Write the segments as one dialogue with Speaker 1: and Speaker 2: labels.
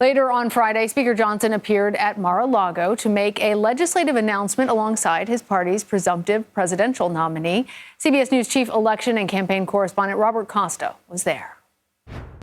Speaker 1: Later on Friday, Speaker Johnson appeared at Mar-a-Lago to make a legislative announcement alongside his party's presumptive presidential nominee. CBS News chief election and campaign correspondent Robert Costa was there.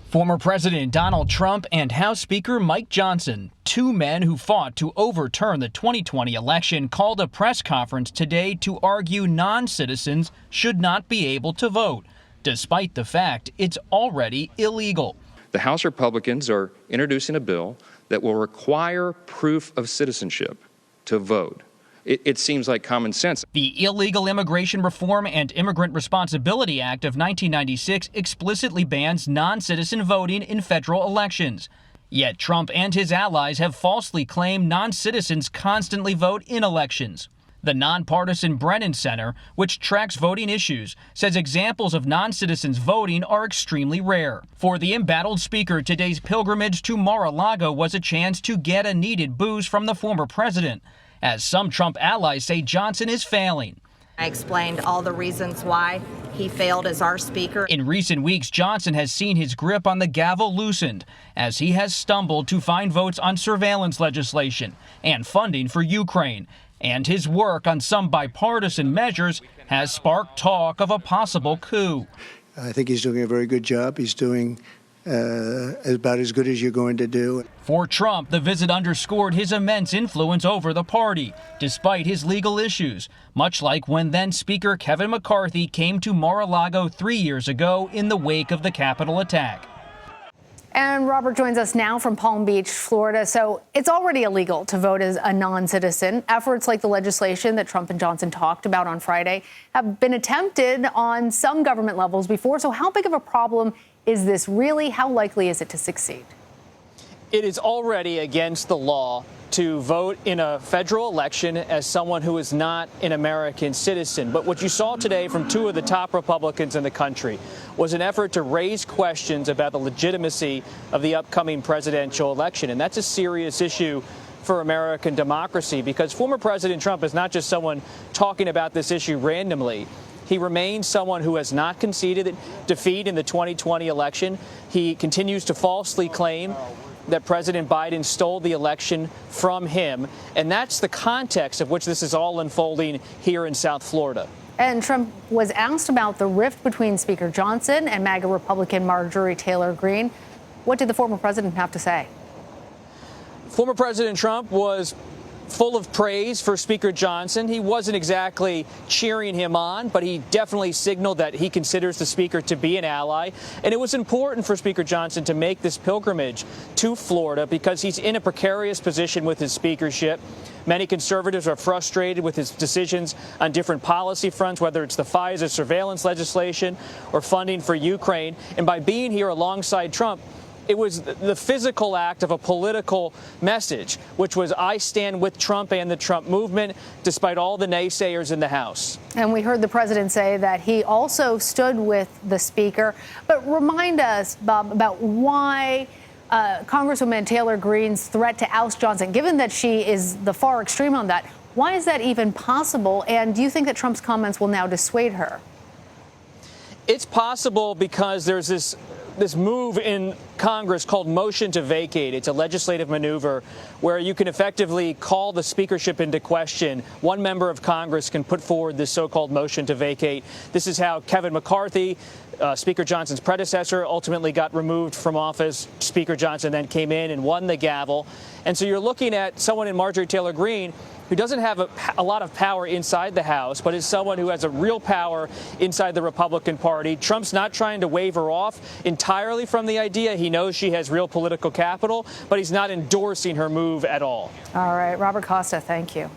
Speaker 2: Former President Donald Trump and House Speaker Mike Johnson, two men who fought to overturn the 2020 election, called a press conference today to argue non-citizens should not be able to vote, despite the fact it's already illegal.
Speaker 3: The House Republicans are introducing a bill that will require proof of citizenship to vote. It seems like common sense.
Speaker 2: The Illegal Immigration Reform and Immigrant Responsibility Act of 1996 explicitly bans non-citizen voting in federal elections. Yet Trump and his allies have falsely claimed non-citizens constantly vote in elections. The nonpartisan Brennan Center, which tracks voting issues, says examples of non-citizens voting are extremely rare. For the embattled speaker, today's pilgrimage to Mar-a-Lago was a chance to get a needed boost from the former president, as some Trump allies say Johnson is failing.
Speaker 4: I explained all the reasons why he failed as our speaker.
Speaker 2: In recent weeks, Johnson has seen his grip on the gavel loosened as he has stumbled to find votes on surveillance legislation and funding for Ukraine. And his work on some bipartisan measures has sparked talk of a possible coup.
Speaker 5: I think he's doing a very good job. He's doing about as good as you're going to do.
Speaker 2: For Trump, the visit underscored his immense influence over the party, despite his legal issues, much like when then Speaker Kevin McCarthy came to Mar-a-Lago 3 years ago in the wake of the Capitol attack.
Speaker 1: And Robert joins us now from Palm Beach, Florida. So it's already illegal to vote as a non-citizen. Efforts like the legislation that Trump and Johnson talked about on Friday have been attempted on some government levels before. So how big of a problem is this really? How likely is it to succeed?
Speaker 6: It is already against the law to vote in a federal election as someone who is not an American citizen. But what you saw today from two of the top Republicans in the country was an effort to raise questions about the legitimacy of the upcoming presidential election. And that's a serious issue for American democracy, because former President Trump is not just someone talking about this issue randomly. He remains someone who has not conceded defeat in the 2020 election. He continues to falsely claim that President Biden stole the election from him. And that's the context of which this is all unfolding here in South Florida.
Speaker 1: And Trump was asked about the rift between Speaker Johnson and MAGA Republican Marjorie Taylor Greene. What did the former president have to say?
Speaker 6: Former President Trump was full of praise for Speaker Johnson. He wasn't exactly cheering him on, but he definitely signaled that he considers the speaker to be an ally. And it was important for Speaker Johnson to make this pilgrimage to Florida because he's in a precarious position with his speakership. Many conservatives are frustrated with his decisions on different policy fronts, whether it's the FISA surveillance legislation or funding for Ukraine. And by being here alongside Trump, it was the physical act of a political message, which was I stand with Trump and the Trump movement, despite all the naysayers in the House.
Speaker 1: And we heard the president say that he also stood with the speaker. But remind us, Bob, about why Congresswoman Taylor Greene's threat to oust Johnson, given that she is the far extreme on that, why is that even possible? And do you think that Trump's comments will now dissuade her?
Speaker 6: It's possible because there's this move in Congress called motion to vacate. It's a legislative maneuver where you can effectively call the speakership into question. One member of Congress can put forward this so-called motion to vacate. This is how Kevin McCarthy, Speaker Johnson's predecessor, ultimately got removed from office. Speaker Johnson then came in and won the gavel. And so you're looking at someone in Marjorie Taylor Greene who doesn't have a lot of power inside the House, but is someone who has a real power inside the Republican Party. Trump's not trying to wave her off entirely from the idea. He knows she has real political capital, but he's not endorsing her move at all.
Speaker 1: All right, Robert Costa, thank you.